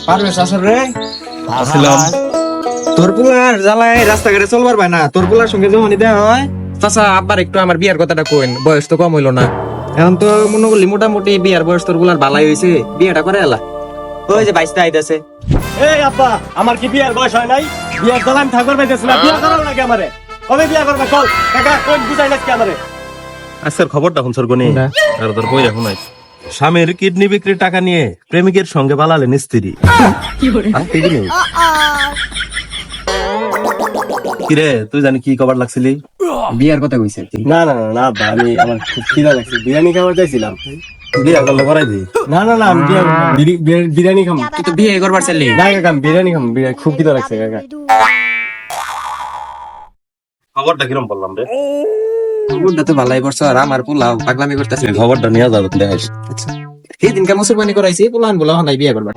পারবে শাশুর রে আসছিলাম। তোর পুলার জ্বালায় রাস্তাঘাটে চলবার পায় না, তোর পুলার সঙ্গে যখনই দেওয়া হয় চাচা আব্বার একটু আমার বিয়ার কথাটা কইন, বয়স তো কম হইলো না। এখন তো মনে করলি মোটামুটি বিয়ার বয়স তোর পুলার ভালাই হয়েছে, বিয়েটা করে এলা। ওই যে বাইশটা আইতাছে। এই আব্বা, আমার কি বিয়ার বয়স হয় নাই? বিয়ার দলান থাকবার পাইতেছ না, বিয়া করার লাগে আমারে। কবে বিয়া করবে কল? কাকা কোন বুঝাই নাকি আমারে? আজকের খবরটা শুনছর গনি আর তোর বই রাখুন নাই। স্বামীর কিডনি বিক্রির টাকা নিয়ে প্রেমিকের সঙ্গে পালালেন স্ত্রী। কিরে তুই জানি কি কবার লাগছিলি? বিয়ার কথা কইছে আর কি। না না না না আব্বা, আমি আমার খুব খিদা লাগছে, বিরিয়ানি খাবার চাইছিলাম। বিয়া করলে করাই দি। না না না, আমি বিরিয়ানি খাম। তুই তো বিয়ে করবার চাইলি। না কাকা, আমি বিরিয়ানি খাম, খুব খিদা লাগছে কাকা। খবরটা কিরম বললাম রে? খবরটা তো ভালাই পড়ছ, আর আমার পোলাও পাগলামি করতেছে। এই খবরটা নিয়ে যাও দেখাইস। আচ্ছা, এই দিনকে মুসলমানি করাইছি, পোলান বলা নাই বিয়ে করবার।